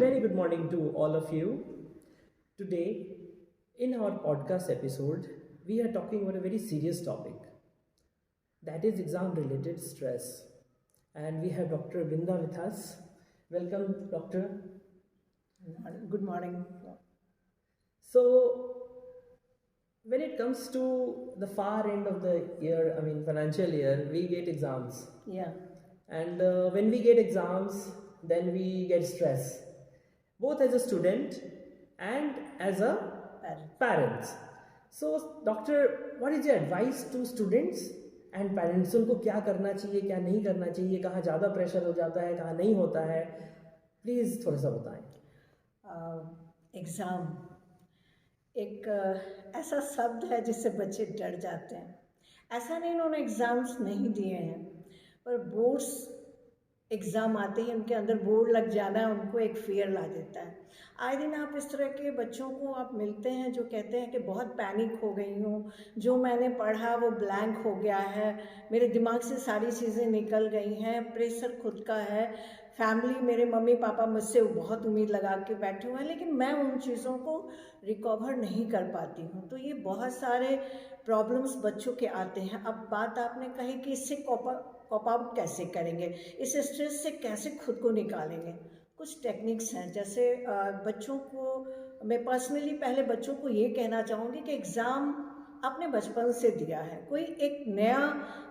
Very good morning to all of you. Today, in our podcast episode, we are talking about a very serious topic, that is exam related stress. And we have Dr. Binda with us. Welcome, Doctor. Good morning. So, when it comes to the far end of the year, financial year, we get exams. Yeah, And when we get exams, then we get stress, both as a student and as a parent. parents. So, doctor, what is your advice to students and parents? उनको क्या करना चाहिए, क्या नहीं करना चाहिए, कहाँ ज़्यादा प्रेशर हो जाता है, कहाँ नहीं होता है, प्लीज़ थोड़ा सा बताएं। एग्ज़ाम एक ऐसा शब्द है जिससे बच्चे डर जाते हैं। ऐसा नहीं उन्होंने एग्ज़ाम्स नहीं दिए हैं, पर बोर्ड्स एग्ज़ाम आते ही उनके अंदर बोर्ड लग जाना उनको एक फियर ला देता है। आए दिन आप इस तरह के बच्चों को आप मिलते हैं जो कहते हैं कि बहुत पैनिक हो गई हूँ, जो मैंने पढ़ा वो ब्लैंक हो गया है, मेरे दिमाग से सारी चीज़ें निकल गई हैं, प्रेशर खुद का है, फैमिली मेरे मम्मी पापा मुझसे बहुत उम्मीद लगा के बैठे हुए हैं, लेकिन मैं उन चीज़ों को रिकवर नहीं कर पाती हूँ। तो ये बहुत सारे प्रॉब्लम्स बच्चों के आते हैं। अब बात आपने कही कि इससे कॉप आउट कैसे करेंगे, इस स्ट्रेस से कैसे खुद को निकालेंगे। कुछ टेक्निक्स हैं, जैसे बच्चों को मैं पर्सनली पहले बच्चों को ये कहना चाहूँगी कि एग्ज़ाम आपने बचपन से दिया है, कोई एक नया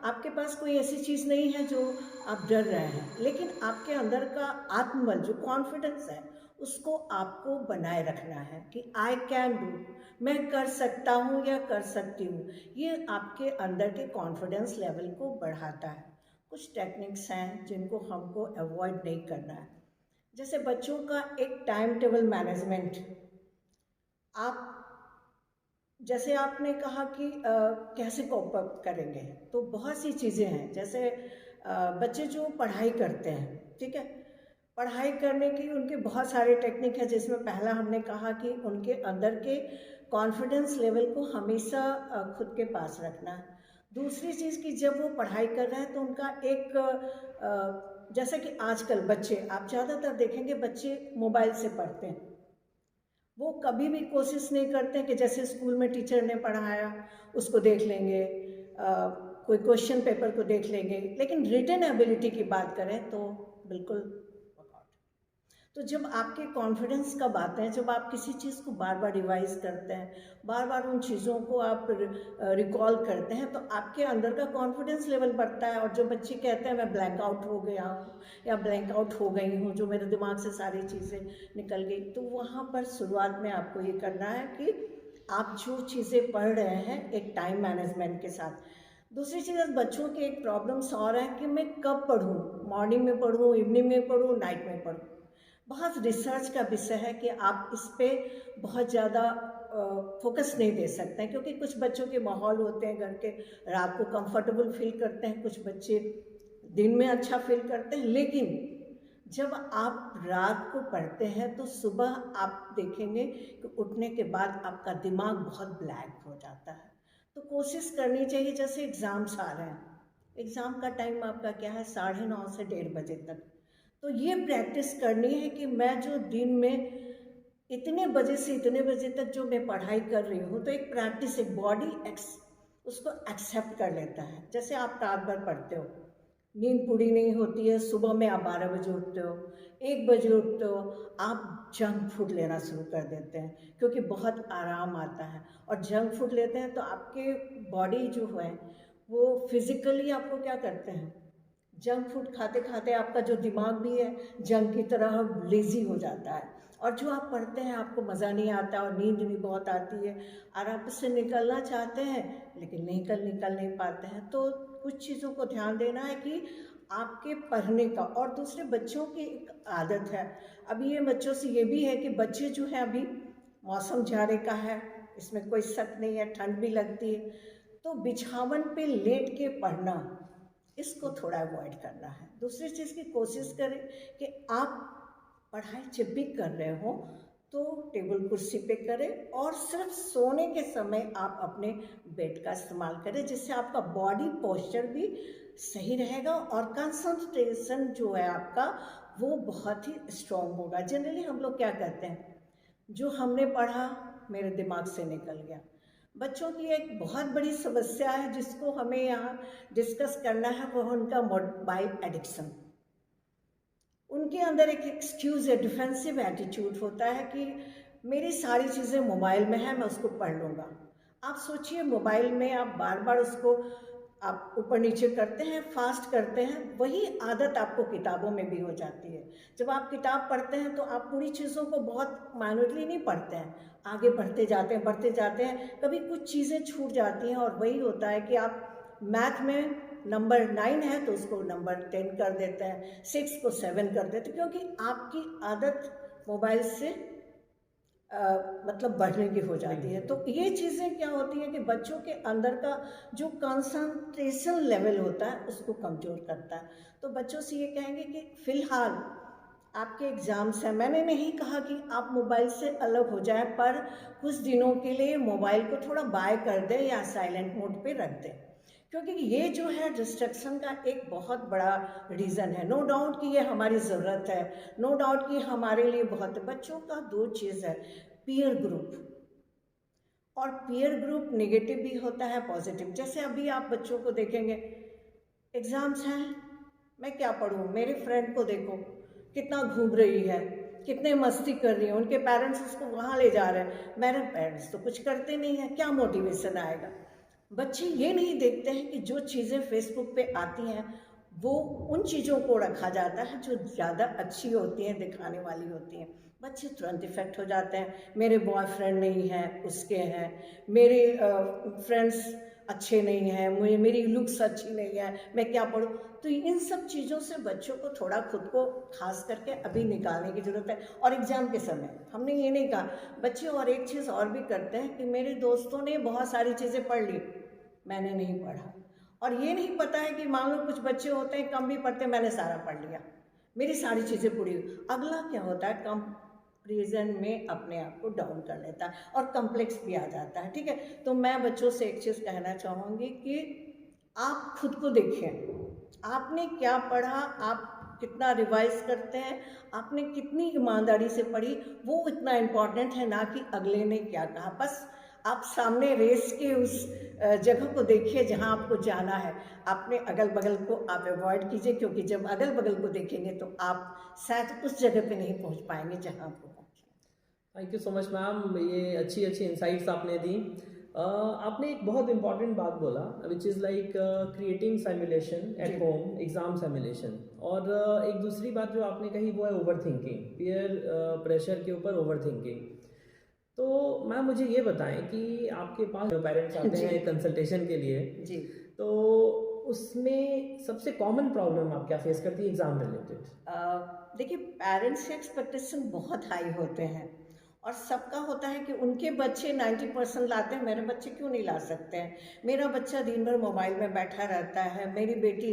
आपके पास कोई ऐसी चीज़ नहीं है जो आप डर रहे हैं, लेकिन आपके अंदर का आत्मबल जो कॉन्फिडेंस है उसको आपको बनाए रखना है कि आई कैन डू, मैं कर सकता हूँ या कर सकती हूँ। ये आपके अंदर के कॉन्फिडेंस लेवल को बढ़ाता है। कुछ टेक्निक्स हैं जिनको हमको अवॉइड नहीं करना है, जैसे बच्चों का एक टाइम टेबल मैनेजमेंट। आप जैसे आपने कहा कि कैसे कोप अप करेंगे, तो बहुत सी चीज़ें हैं। जैसे बच्चे जो पढ़ाई करते हैं, ठीक है, पढ़ाई करने की उनके बहुत सारे टेक्निक है, जिसमें पहला हमने कहा कि उनके अंदर के कॉन्फिडेंस लेवल को हमेशा खुद के पास रखना है। दूसरी चीज़ कि जब वो पढ़ाई कर रहे हैं तो उनका एक जैसा कि आजकल बच्चे आप ज़्यादातर देखेंगे बच्चे मोबाइल से पढ़ते हैं, वो कभी भी कोशिश नहीं करते कि जैसे स्कूल में टीचर ने पढ़ाया उसको देख लेंगे, कोई क्वेश्चन पेपर को देख लेंगे, लेकिन रिटन एबिलिटी की बात करें तो बिल्कुल। तो जब आपके कॉन्फिडेंस का बात है, जब आप किसी चीज़ को बार बार रिवाइज करते हैं, बार बार उन चीज़ों को आप रिकॉल करते हैं, तो आपके अंदर का कॉन्फिडेंस लेवल बढ़ता है। और जो बच्चे कहते हैं मैं ब्लैंक आउट हो गया हूँ या ब्लैंक आउट हो गई हूँ, जो मेरे दिमाग से सारी चीज़ें निकल गई, तो वहाँ पर शुरुआत में आपको ये करना है कि आप जो चीज़ें पढ़ रहे हैं एक टाइम मैनेजमेंट के साथ। दूसरी चीज़, बच्चों की एक प्रॉब्लम्स और है कि मैं कब पढ़ूँ, मॉर्निंग में पढ़ूँ, इवनिंग में पढ़ूँ, नाइट में पढ़ूँ। बहुत रिसर्च का विषय है कि आप इस पर बहुत ज़्यादा फोकस नहीं दे सकते हैं, क्योंकि कुछ बच्चों के माहौल होते हैं घर के, रात को कंफर्टेबल फील करते हैं, कुछ बच्चे दिन में अच्छा फील करते हैं। लेकिन जब आप रात को पढ़ते हैं तो सुबह आप देखेंगे कि उठने के बाद आपका दिमाग बहुत ब्लैंक हो जाता है। तो कोशिश करनी चाहिए, जैसे एग्ज़ाम्स आ रहे हैं, एग्ज़ाम का टाइम आपका क्या है, 9:30 से 1:30 बजे तक। तो ये प्रैक्टिस करनी है कि मैं जो दिन में इतने बजे से इतने बजे तक जो मैं पढ़ाई कर रही हूँ, तो एक प्रैक्टिस, एक बॉडी उसको एक्सेप्ट कर लेता है। जैसे आप रात भर पढ़ते हो, नींद पूरी नहीं होती है, सुबह में आप 12 बजे उठते हो, 1 बजे उठते हो, आप जंक फूड लेना शुरू कर देते हैं क्योंकि बहुत आराम आता है। और जंक फूड लेते हैं तो आपके बॉडी जो है वो फिज़िकली आपको क्या करते हैं, जंक फूड खाते खाते आपका जो दिमाग भी है जंक की तरह लेज़ी हो जाता है, और जो आप पढ़ते हैं आपको मज़ा नहीं आता और नींद भी बहुत आती है, और आप इससे निकलना चाहते हैं लेकिन निकल नहीं पाते हैं। तो कुछ चीज़ों को ध्यान देना है कि आपके पढ़ने का। और दूसरे बच्चों की एक आदत है, अभी ये बच्चों से ये भी है कि बच्चे जो है, अभी मौसम जाड़े का है, इसमें कोई शक नहीं है, ठंड भी लगती है, तो बिछावन पे लेट के पढ़ना, इसको थोड़ा अवॉइड करना है। दूसरी चीज़ की कोशिश करें कि आप पढ़ाई जब भी कर रहे हो तो टेबल कुर्सी पे करें, और सिर्फ सोने के समय आप अपने बेड का इस्तेमाल करें, जिससे आपका बॉडी पोस्चर भी सही रहेगा और कंसंट्रेशन जो है आपका वो बहुत ही स्ट्रॉन्ग होगा। जनरली हम लोग क्या करते हैं, जो हमने पढ़ा मेरे दिमाग से निकल गया। बच्चों की एक बहुत बड़ी समस्या है जिसको हमें यहाँ डिस्कस करना है, वो उनका मोबाइल एडिक्शन। उनके अंदर एक एक्सक्यूज़ है, डिफेंसिव एटीट्यूड होता है कि मेरी सारी चीज़ें मोबाइल में है, मैं उसको पढ़ लूँगा। आप सोचिए, मोबाइल में आप बार बार उसको आप ऊपर नीचे करते हैं, फास्ट करते हैं, वही आदत आपको किताबों में भी हो जाती है। जब आप किताब पढ़ते हैं तो आप पूरी चीज़ों को बहुत माइन्यूटली नहीं पढ़ते हैं, आगे बढ़ते जाते हैं, कभी कुछ चीज़ें छूट जाती हैं, और वही होता है कि आप मैथ में नंबर 9 है तो उसको नंबर 10 कर देते हैं, 6 को 7 कर देते हैं, क्योंकि आपकी आदत मोबाइल से मतलब बढ़ने की हो जाती है। तो ये चीज़ें क्या होती हैं कि बच्चों के अंदर का जो कंसंट्रेशन लेवल होता है उसको कमज़ोर करता है। तो बच्चों से ये कहेंगे कि फ़िलहाल आपके एग्ज़ाम्स हैं, मैंने नहीं कहा कि आप मोबाइल से अलग हो जाएं, पर कुछ दिनों के लिए मोबाइल को थोड़ा बाय कर दें या साइलेंट मोड पे रख दें, क्योंकि ये जो है डिस्ट्रैक्शन का एक बहुत बड़ा रीज़न है। नो डाउट कि ये हमारी ज़रूरत है, नो डाउट कि हमारे लिए बहुत है। बच्चों का दो चीज़ है, पीयर ग्रुप, और पीयर ग्रुप नेगेटिव भी होता है, पॉजिटिव। जैसे अभी आप बच्चों को देखेंगे, एग्ज़ाम्स हैं, मैं क्या पढ़ूँ, मेरे फ्रेंड को देखो कितना घूम रही है, कितने मस्ती कर रही है, उनके पेरेंट्स उसको वहाँ ले जा रहे हैं, मेरे पेरेंट्स तो कुछ करते नहीं हैं, क्या मोटिवेशन आएगा। बच्चे ये नहीं देखते हैं कि जो चीज़ें फेसबुक पे आती हैं वो उन चीज़ों को रखा जाता है जो ज़्यादा अच्छी होती हैं, दिखाने वाली होती हैं। बच्चे तुरंत इफेक्ट हो जाते हैं, मेरे बॉयफ्रेंड नहीं हैं, उसके हैं, मेरे फ्रेंड्स अच्छे नहीं हैं, मुझे मेरी लुक्स अच्छी नहीं है, मैं क्या पढ़ूँ। तो इन सब चीज़ों से बच्चों को थोड़ा खुद को खास करके अभी निकालने की ज़रूरत है। और एग्ज़ाम के समय हमने ये नहीं कहा, बच्चे और एक चीज़ और भी करते हैं कि मेरे दोस्तों ने बहुत सारी चीज़ें पढ़ ली, मैंने नहीं पढ़ा। और ये नहीं पता है कि मान लो कुछ बच्चे होते हैं कम भी पढ़ते हैं, मैंने सारा पढ़ लिया, मेरी सारी चीज़ें पूरी। अगला क्या होता है, कंपैरिजन में अपने आप को डाउन कर लेता है और कम्प्लेक्स भी आ जाता है। ठीक है, तो मैं बच्चों से एक चीज़ कहना चाहूँगी कि आप खुद को देखें, आपने क्या पढ़ा, आप कितना रिवाइज करते हैं, आपने कितनी ईमानदारी से पढ़ी, वो इतना इम्पॉर्टेंट है, ना कि अगले ने क्या कहा। बस आप सामने रेस के उस जगह को देखिए जहां आपको जाना है, अपने अगल बगल को आप अवॉइड कीजिए, क्योंकि जब अगल बगल को देखेंगे तो आप शायद उस जगह पे नहीं पहुंच पाएंगे जहां आपको पहुंचना। Thank you so much ma'am, ये अच्छी अच्छी इंसाइट्स आपने दी। आपने एक बहुत इंपॉर्टेंट बात बोला which is like creating simulation at home, exam simulation. और एक दूसरी बात जो आपने कही वो है ओवर थिंकिंग, पीयर प्रेशर के ऊपर ओवर थिंकिंग। तो मैम मुझे ये बताएं कि आपके पास जो पेरेंट्स आते हैं कंसल्टेशन के लिए जी, तो उसमें सबसे कॉमन प्रॉब्लम आप क्या फेस करती है एग्ज़ाम रिलेटेड? देखिए, पेरेंट्स के एक्सपेक्टेशन बहुत हाई होते हैं, और सबका होता है कि उनके बच्चे 90% लाते हैं, मेरे बच्चे क्यों नहीं ला सकते हैं। मेरा बच्चा दिन भर मोबाइल में बैठा रहता है, मेरी बेटी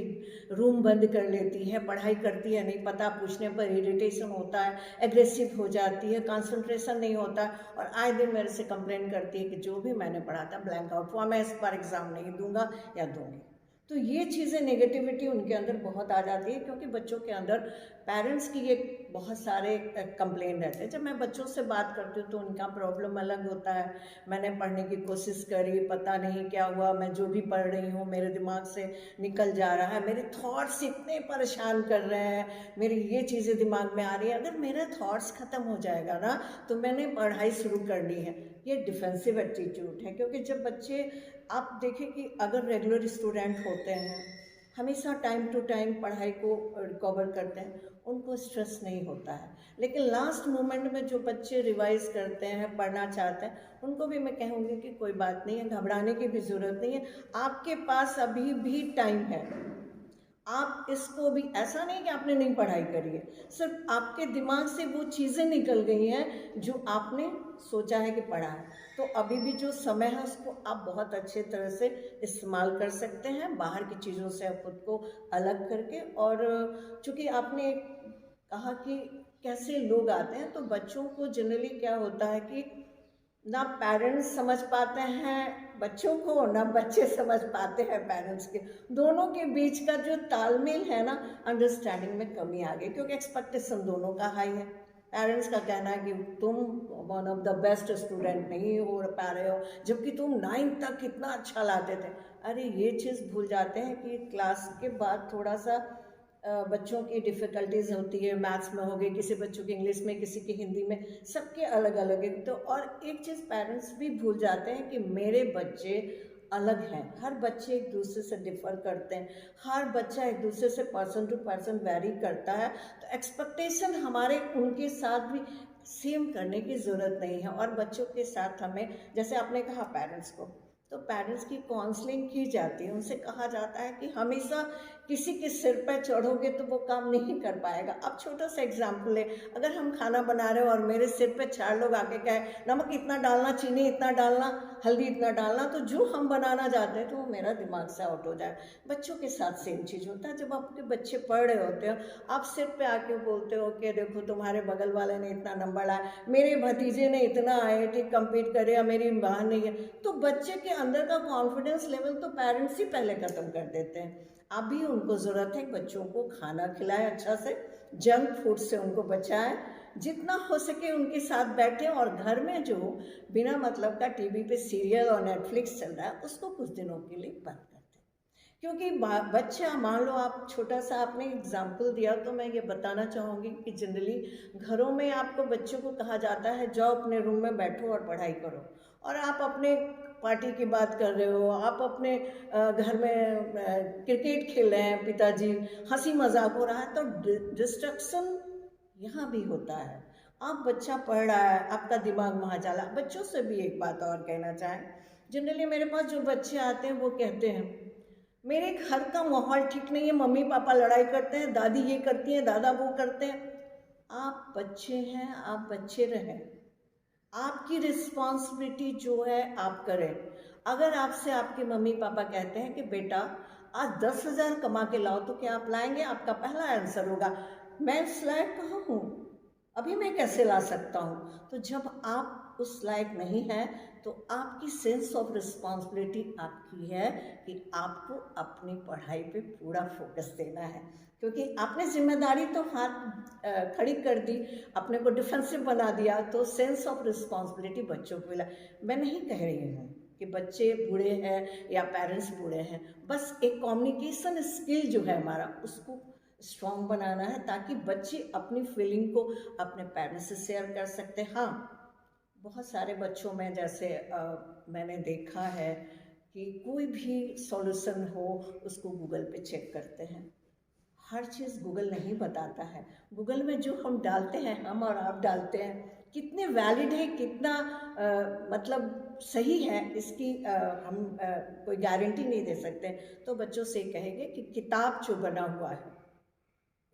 रूम बंद कर लेती है, पढ़ाई करती है नहीं, पता पूछने पर इरिटेशन होता है, एग्रेसिव हो जाती है, कंसंट्रेशन नहीं होता, और आए दिन मेरे से कंप्लेन करती है कि जो भी मैंने पढ़ा था ब्लैंक आउट हुआ, मैं इस बार एग्ज़ाम नहीं दूंगा या दूंगी। तो ये चीज़ें नेगेटिविटी उनके अंदर बहुत आ जाती है, क्योंकि बच्चों के अंदर पेरेंट्स की ये बहुत सारे कंप्लेन रहते हैं। जब मैं बच्चों से बात करती हूँ तो उनका प्रॉब्लम अलग होता है, मैंने पढ़ने की कोशिश करी, पता नहीं क्या हुआ, मैं जो भी पढ़ रही हूँ मेरे दिमाग से निकल जा रहा है, मेरे थॉट्स इतने परेशान कर रहे हैं, मेरी ये चीज़ें दिमाग में आ रही है। अगर मेरा थॉट्स ख़त्म हो जाएगा ना तो मैंने पढ़ाई शुरू करनी है। ये डिफेंसिव एटीट्यूड है, क्योंकि जब बच्चे, आप देखें कि अगर रेगुलर स्टूडेंट होते हैं, हमेशा टाइम टू टाइम पढ़ाई को रिकवर करते हैं, उनको स्ट्रेस नहीं होता है। लेकिन लास्ट मोमेंट में जो बच्चे रिवाइज करते हैं, पढ़ना चाहते हैं, उनको भी मैं कहूँगी कि कोई बात नहीं है, घबराने की भी ज़रूरत नहीं है, आपके पास अभी भी टाइम है। आप इसको भी, ऐसा नहीं कि आपने नहीं पढ़ाई करी है, सिर्फ आपके दिमाग से वो चीज़ें निकल गई हैं जो आपने सोचा है कि पढ़ा है। तो अभी भी जो समय है उसको आप बहुत अच्छे तरह से इस्तेमाल कर सकते हैं, बाहर की चीज़ों से आप खुद को अलग करके। और चूँकि आपने कहा कि कैसे लोग आते हैं, तो बच्चों को जनरली क्या होता है कि ना पेरेंट्स समझ पाते हैं बच्चों को ना बच्चे समझ पाते हैं पेरेंट्स के, दोनों के बीच का जो तालमेल है ना, अंडरस्टैंडिंग में कमी आ गई, क्योंकि एक्सपेक्टेशन दोनों का हाई है। पेरेंट्स का कहना है कि तुम one of the best student नहीं हो पा रहे हो, जबकि तुम 9th तक कितना अच्छा लाते थे। अरे ये चीज़ भूल जाते हैं कि क्लास के बाद थोड़ा सा बच्चों की डिफ़िकल्टीज होती है, मैथ्स में हो गई, किसी बच्चों की इंग्लिश में, किसी की हिंदी में, सबके अलग अलग है। तो और एक चीज़ पेरेंट्स भी भूल जाते हैं कि मेरे बच्चे अलग हैं, हर बच्चे एक दूसरे से डिफ़र करते हैं, हर बच्चा एक दूसरे से पर्सन टू पर्सन वैरी करता है। तो एक्सपेक्टेशन हमारे उनके साथ भी सेम करने की ज़रूरत नहीं है। और बच्चों के साथ हमें, जैसे आपने कहा पेरेंट्स को, तो पेरेंट्स की काउंसलिंग की जाती है, उनसे कहा जाता है कि हमेशा किसी के सिर पर चढ़ोगे तो वो काम नहीं कर पाएगा। अब छोटा सा एग्जाम्पल है, अगर हम खाना बना रहे हो और मेरे सिर पे 4 लोग आके कहे नमक इतना डालना, चीनी इतना डालना, हल्दी इतना डालना, तो जो हम बनाना चाहते हैं तो वो मेरा दिमाग से आउट हो जाए। बच्चों के साथ सेम चीज़ होता है। जब आपके बच्चे पढ़ रहे होते हो, आप सिर पे आके बोलते हो कि देखो तुम्हारे बगल वाले ने इतना नंबर लाया, मेरे भतीजे ने इतना IIT कम्पीट करे या मेरी बहन ने, तो बच्चे के अंदर का कॉन्फिडेंस लेवल तो पेरेंट्स ही पहले ख़त्म कर देते हैं। अभी उनको ज़रूरत है बच्चों को खाना खिलाएं अच्छा से, जंक फूड से उनको बचाएं, जितना हो सके उनके साथ बैठें, और घर में जो बिना मतलब का टीवी पे सीरियल और नेटफ्लिक्स चल रहा है उसको कुछ दिनों के लिए बंद कर दें। क्योंकि बच्चा, मान लो आप छोटा सा आपने एग्जाम्पल दिया, तो मैं ये बताना चाहूँगी कि जनरली घरों में आपको बच्चों को कहा जाता है जाओ अपने रूम में बैठो और पढ़ाई करो, और आप अपने पार्टी की बात कर रहे हो, आप अपने घर में क्रिकेट खेल रहे हैं, पिताजी हंसी मजाक हो रहा है, तो डिस्ट्रक्शन यहाँ भी होता है। आप बच्चा पढ़ रहा है, आपका दिमाग वहाँ चला। बच्चों से भी एक बात और कहना चाहें, जनरली मेरे पास जो बच्चे आते हैं वो कहते हैं मेरे घर का माहौल ठीक नहीं है, मम्मी पापा लड़ाई करते हैं, दादी ये करती है, दादा वो करते हैं। आप बच्चे हैं, आप बच्चे रहें, आपकी रिस्पॉन्सिबिलिटी जो है आप करें। अगर आपसे आपके मम्मी पापा कहते हैं कि बेटा आज 10,000 कमा के लाओ, तो क्या आप लाएंगे? आपका पहला आंसर होगा मैं इस लायक कहाँ हूँ, अभी मैं कैसे ला सकता हूँ। तो जब आप उस लायक नहीं हैं तो आपकी सेंस ऑफ रिस्पॉन्सिबिलिटी आपकी है कि आपको अपनी पढ़ाई पे पूरा फोकस देना है, क्योंकि आपने जिम्मेदारी तो हाथ खड़ी कर दी, अपने को डिफेंसिव बना दिया, तो सेंस ऑफ रिस्पॉन्सिबिलिटी बच्चों को मिला। मैं नहीं कह रही हूँ कि बच्चे बूढ़े हैं या पेरेंट्स बूढ़े हैं, बस एक कम्युनिकेशन स्किल जो है हमारा उसको स्ट्रॉन्ग बनाना है, ताकि बच्चे अपनी फीलिंग को अपने पेरेंट्स से शेयर कर सकते हैं। हाँ, बहुत सारे बच्चों में जैसे मैंने देखा है कि कोई भी सॉल्यूशन हो उसको गूगल पे चेक करते हैं। हर चीज़ गूगल नहीं बताता है। गूगल में जो हम डालते हैं, हम और आप डालते हैं, कितने वैलिड है, कितना मतलब सही है, इसकी हम कोई गारंटी नहीं दे सकते। तो बच्चों से कहेंगे कि किताब जो बना हुआ है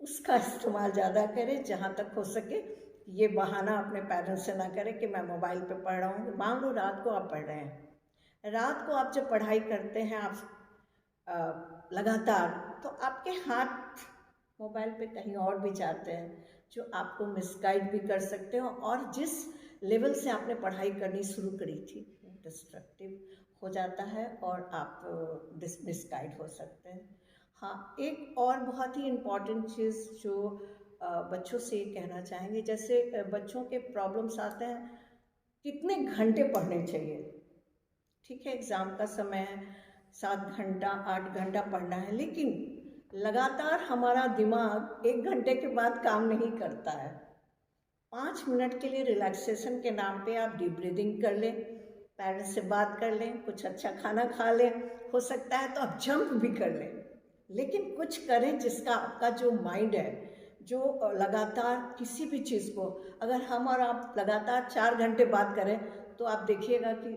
उसका इस्तेमाल ज़्यादा करें, जहाँ तक हो सके। ये बहाना अपने पेरेंट्स से ना करें कि मैं मोबाइल पे पढ़ रहा हूँ। मान लो रात को आप पढ़ रहे हैं, रात को आप जब पढ़ाई करते हैं आप लगातार, तो आपके हाथ मोबाइल पे कहीं और भी जाते हैं, जो आपको मिसगाइड भी कर सकते हो, और जिस लेवल से आपने पढ़ाई करनी शुरू करी थी डिस्ट्रक्टिव हो जाता है और आप मिसगाइड हो सकते हैं। हाँ, एक और बहुत ही इम्पॉर्टेंट चीज़ जो बच्चों से कहना चाहेंगे, जैसे बच्चों के प्रॉब्लम्स आते हैं कितने घंटे पढ़ने चाहिए। ठीक है, एग्ज़ाम का समय है, 7 घंटा 8 घंटा पढ़ना है, लेकिन लगातार हमारा दिमाग 1 घंटे के बाद काम नहीं करता है। 5 मिनट के लिए रिलैक्सेशन के नाम पे आप डीप ब्रीदिंग कर लें, पेरेंट्स से बात कर लें, कुछ अच्छा खाना खा लें, हो सकता है तो आप जंप भी कर लें, लेकिन कुछ करें जिसका आपका जो माइंड है, जो लगातार किसी भी चीज़ को, अगर हम और आप लगातार 4 घंटे बात करें तो आप देखिएगा कि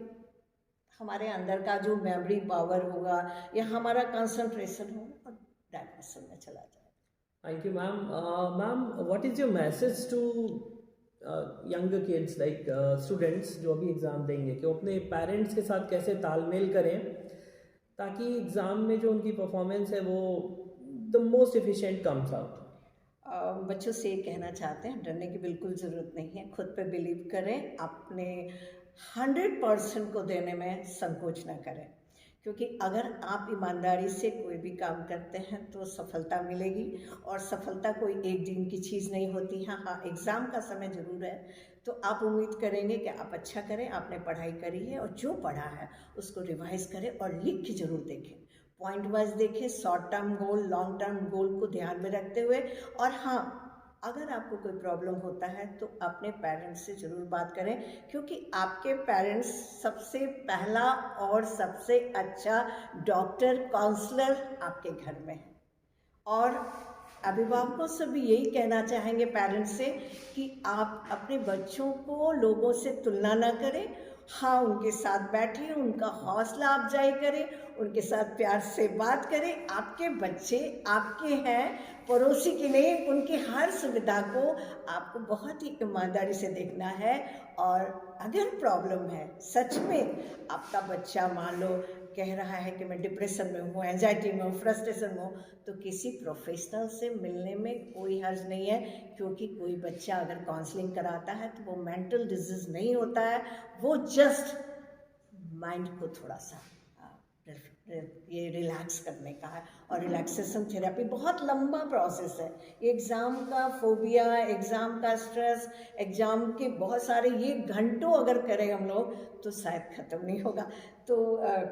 हमारे अंदर का जो मेमोरी पावर होगा या हमारा कंसंट्रेशन होगा और डायरेक्शन में चला जाएगा। Thank you ma'am. Ma'am, what is your message to younger kids like students जो अभी एग्ज़ाम देंगे, कि वो अपने पेरेंट्स के साथ कैसे तालमेल करें ताकि एग्ज़ाम में जो उनकी परफॉर्मेंस है वो the most efficient comes out? बच्चों से ये कहना चाहते हैं, डरने की बिल्कुल ज़रूरत नहीं है। खुद पे बिलीव करें, अपने 100% को देने में संकोच ना करें, क्योंकि अगर आप ईमानदारी से कोई भी काम करते हैं तो सफलता मिलेगी। और सफलता कोई एक दिन की चीज़ नहीं होती। हाँ, एग्ज़ाम का समय ज़रूर है, तो आप उम्मीद करेंगे कि आप अच्छा करें। आपने पढ़ाई करी है और जो पढ़ा है उसको रिवाइज़ करें और लिख के ज़रूर देखें, पॉइंट वाइज देखें, short term goal, long term goal को ध्यान में रखते हुए। और हाँ, अगर आपको कोई प्रॉब्लम होता है तो अपने पेरेंट्स से ज़रूर बात करें, क्योंकि आपके पेरेंट्स सबसे पहला और सबसे अच्छा डॉक्टर, काउंसलर आपके घर में है। और अभिभावकों से भी यही कहना चाहेंगे पेरेंट्स से कि आप अपने बच्चों को लोगों से तुलना ना करें। हाँ, उनके साथ बैठें, उनका हौसला अफजाई करें, उनके साथ प्यार से बात करें। आपके बच्चे आपके हैं, पड़ोसी की नहीं। उनकी हर सुविधा को आपको बहुत ही ईमानदारी से देखना है। और अगर प्रॉब्लम है, सच में आपका बच्चा मान लो कह रहा है कि मैं डिप्रेशन में हूँ, एंजाइटी में हूँ, फ्रस्ट्रेशन में हूँ, तो किसी प्रोफेशनल से मिलने में कोई हर्ज नहीं है। क्योंकि कोई बच्चा अगर काउंसलिंग कराता है तो वो मेंटल डिजीज नहीं होता है, वो जस्ट माइंड को थोड़ा सा ये रिलैक्स करने का है। और रिलैक्सेशन थेरेपी बहुत लंबा प्रोसेस है। एग्ज़ाम का फोबिया, एग्ज़ाम का स्ट्रेस, एग्ज़ाम के बहुत सारे ये घंटों अगर करें हम लोग तो शायद ख़त्म नहीं होगा। तो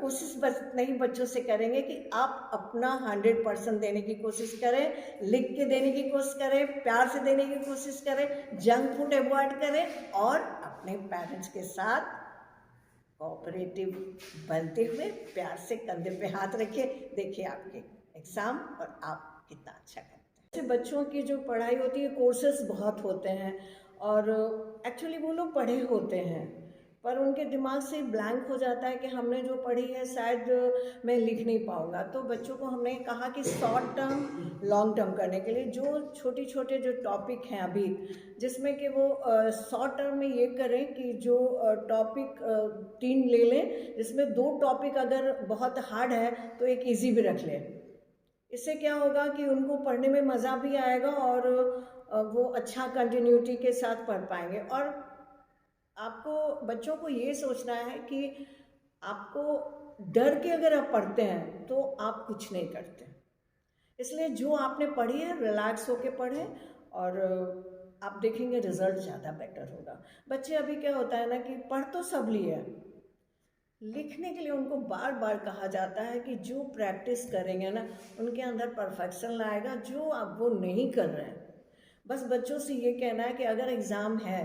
कोशिश बस नहीं बच्चों से करेंगे कि आप अपना 100% देने की कोशिश करें, लिख के देने की कोशिश करें, प्यार से देने की कोशिश करें, जंक फूड अवॉइड करें और अपने पेरेंट्स के साथ कोऑपरेटिव बनते हुए प्यार से कंधे पे हाथ रखिए। देखिए आपके एग्ज़ाम और आप कितना अच्छा करते हैं। जैसे बच्चों की जो पढ़ाई होती है, कोर्सेस बहुत होते हैं और एक्चुअली वो लोग पढ़े होते हैं, पर उनके दिमाग से ब्लैंक हो जाता है कि हमने जो पढ़ी है शायद मैं लिख नहीं पाऊँगा। तो बच्चों को हमने कहा कि शॉर्ट टर्म, लॉन्ग टर्म करने के लिए जो छोटे छोटे जो टॉपिक हैं अभी, जिसमें कि वो शॉर्ट टर्म में ये करें कि जो टॉपिक 3 ले लें, जिसमें 2 टॉपिक अगर बहुत हार्ड है तो एक इजी भी रख लें। इससे क्या होगा कि उनको पढ़ने में मज़ा भी आएगा और वो अच्छा कंटिन्यूटी के साथ पढ़ पाएंगे। और आपको बच्चों को ये सोचना है कि आपको डर के अगर आप पढ़ते हैं तो आप कुछ नहीं करते। इसलिए जो आपने पढ़ी है रिलैक्स होके पढ़ें और आप देखेंगे रिजल्ट ज़्यादा बेटर होगा। बच्चे अभी क्या होता है ना कि पढ़ तो सब लिए, लिखने के लिए उनको बार बार कहा जाता है कि जो प्रैक्टिस करेंगे ना उनके अंदर परफेक्शन लाएगा, जो आप वो नहीं कर रहे हैं। बस बच्चों से ये कहना है कि अगर एग्ज़ाम है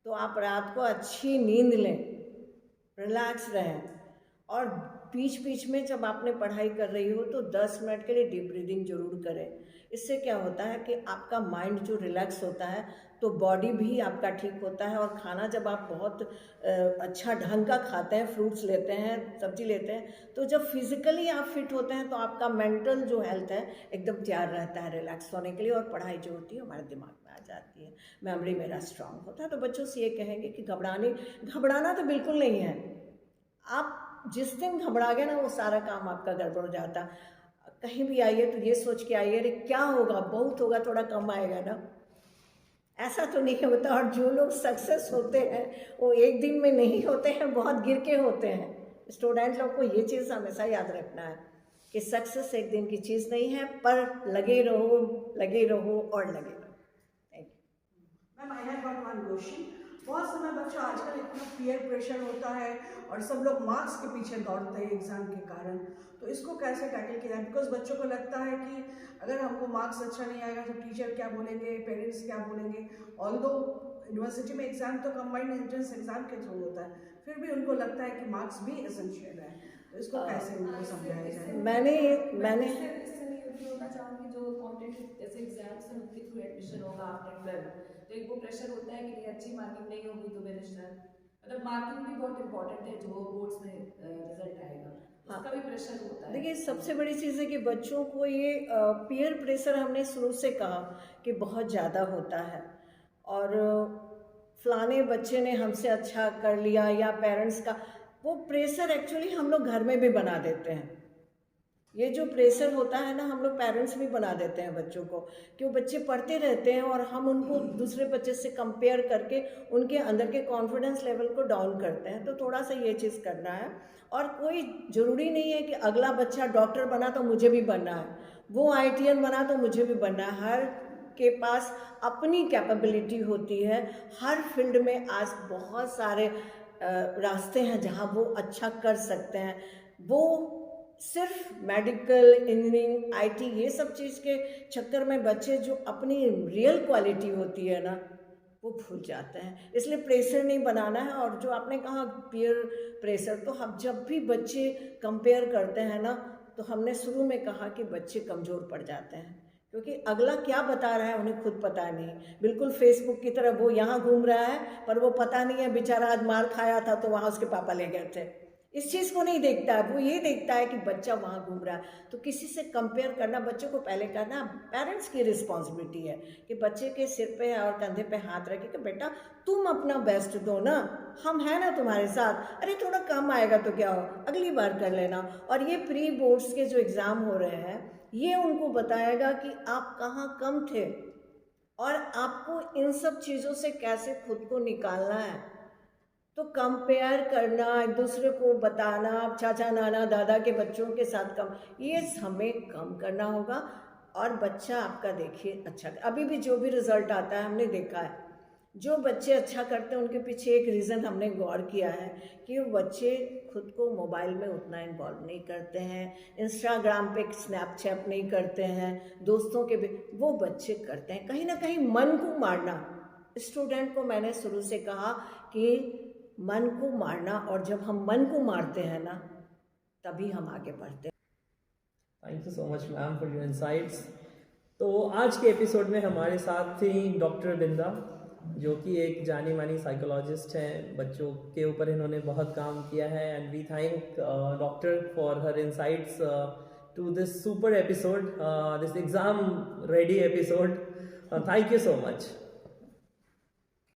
तो आप रात को अच्छी नींद लें, रिलैक्स रहें और बीच बीच में जब आपने पढ़ाई कर रही हो तो 10 मिनट के लिए डीप ब्रीदिंग जरूर करें। इससे क्या होता है कि आपका माइंड जो रिलैक्स होता है तो बॉडी भी आपका ठीक होता है। और खाना जब आप बहुत अच्छा ढंग का खाते हैं, फ्रूट्स लेते हैं, सब्जी लेते हैं, तो जब फिजिकली आप फिट होते हैं तो आपका मेंटल जो हेल्थ है एकदम तैयार रहता है रिलैक्स होने के लिए। और पढ़ाई जो होती है हमारे दिमाग में आ जाती है, मेमोरी मेरा स्ट्रांग होता है। तो बच्चों से ये कहेंगे कि घबराना तो बिल्कुल नहीं है। आप जिस दिन घबरा गए ना वो सारा काम आपका गड़बड़ हो जाता। कहीं भी आइए तो ये सोच के आइए अरे क्या होगा, बहुत होगा, थोड़ा कम आएगा ना, ऐसा तो नहीं होता। और जो लोग सक्सेस होते हैं वो एक दिन में नहीं होते हैं, बहुत गिर के होते हैं। स्टूडेंट लोग को ये चीज़ हमेशा याद रखना है कि सक्सेस एक दिन की चीज़ नहीं है, पर लगे रहो, लगे रहो और लगे रहो। Thank you. Ma'am, I have got one question. बहुत समय बच्चा आजकल इतना पीयर प्रेशर होता है और सब लोग मार्क्स के पीछे दौड़ते हैं एग्जाम के कारण, तो इसको कैसे टैकल किया जाए? बिकॉज बच्चों को लगता है कि अगर हमको मार्क्स अच्छा नहीं आएगा तो टीचर क्या बोलेंगे, पेरेंट्स क्या बोलेंगे। ऑल्दो यूनिवर्सिटी में एग्जाम तो कंबाइंड एंट्रेंस एग्जाम के थ्रू होता है, फिर भी उनको लगता है कि मार्क्स भी एसेंशियल है, तो इसको कैसे उनको समझाया जाए? मैंने होना चाहूँगी जो कॉम्पिटेटिव जैसे एग्जाम्स हैं उनके थ्रू एडमिशन होगा आफ्टर 12, तो एक वो प्रेशर होता है कि नहीं अच्छी मार्किंग नहीं होगी तो मेरे मतलब मार्किंग भी बहुत इंपॉर्टेंट है जो बोर्ड्स में रिजल्ट आएगा, उसका भी प्रेशर होता है। देखिए सबसे बड़ी चीज़ है कि बच्चों को ये पीयर प्रेशर हमने शुरू से कहा कि बहुत ज़्यादा होता है। और फलाने बच्चे ने हमसे अच्छा कर लिया या पेरेंट्स का वो प्रेशर एक्चुअली हम लोग घर में भी बना देते हैं। ये जो प्रेशर होता है ना, हम लोग पेरेंट्स भी बना देते हैं बच्चों को, कि वो बच्चे पढ़ते रहते हैं और हम उनको दूसरे बच्चे से कंपेयर करके उनके अंदर के कॉन्फिडेंस लेवल को डाउन करते हैं। तो थोड़ा सा ये चीज़ करना है। और कोई ज़रूरी नहीं है कि अगला बच्चा डॉक्टर बना तो मुझे भी बनना है, वो IITian बना तो मुझे भी बनना है। हर के पास अपनी कैपेबिलिटी होती है। हर फील्ड में आज बहुत सारे रास्ते हैं जहाँ वो अच्छा कर सकते हैं। वो सिर्फ मेडिकल, इंजीनियरिंग, IT ये सब चीज़ के चक्कर में बच्चे जो अपनी रियल क्वालिटी होती है ना, वो भूल जाते हैं। इसलिए प्रेशर नहीं बनाना है। और जो आपने कहा पीयर प्रेशर, तो हम जब भी बच्चे कंपेयर करते हैं ना, तो हमने शुरू में कहा कि बच्चे कमज़ोर पड़ जाते हैं, क्योंकि अगला क्या बता रहा है उन्हें खुद पता नहीं। बिल्कुल फेसबुक की तरह वो यहाँ घूम रहा है, पर वो पता नहीं है बेचारा आज मार खाया था तो वहाँ उसके पापा ले गए थे। इस चीज़ को नहीं देखता है, वो ये देखता है कि बच्चा वहाँ घूम रहा है। तो किसी से कंपेयर करना बच्चों को पहले करना पेरेंट्स की रिस्पॉन्सिबिलिटी है, कि बच्चे के सिर पे और कंधे पे हाथ रखे कि बेटा तुम अपना बेस्ट दो ना, हम हैं ना तुम्हारे साथ। अरे थोड़ा कम आएगा तो क्या हो, अगली बार कर लेना। और ये प्री बोर्ड्स के जो एग्ज़ाम हो रहे हैं, ये उनको बताएगा कि आप कहाँ कम थे और आपको इन सब चीज़ों से कैसे खुद को निकालना है। तो कंपेयर करना, एक दूसरे को बताना, चाचा नाना दादा के बच्चों के साथ कम, ये हमें कम करना होगा। और बच्चा आपका देखिए अच्छा, अभी भी जो भी रिजल्ट आता है हमने देखा है, जो बच्चे अच्छा करते हैं उनके पीछे एक रीज़न हमने गौर किया है कि वो बच्चे खुद को मोबाइल में उतना इन्वॉल्व नहीं करते हैं, इंस्टाग्राम पे स्नैपचैट नहीं करते हैं, दोस्तों के भी वो बच्चे करते हैं। कहीं ना कहीं मन को मारना, स्टूडेंट को मैंने शुरू से कहा कि मन को मारना, और जब हम मन को मारते हैं ना, तभी हम आगे बढ़ते हैं। Thank you so much ma'am for your insights. तो आज के एपिसोड में हमारे साथ थी डॉक्टर बिंदा, जो कि एक जानी मानी साइकोलॉजिस्ट हैं। बच्चों के ऊपर इन्होंने बहुत काम किया है, and we thank doctor for her insights to this super episode, this exam ready episode. Thank you so much.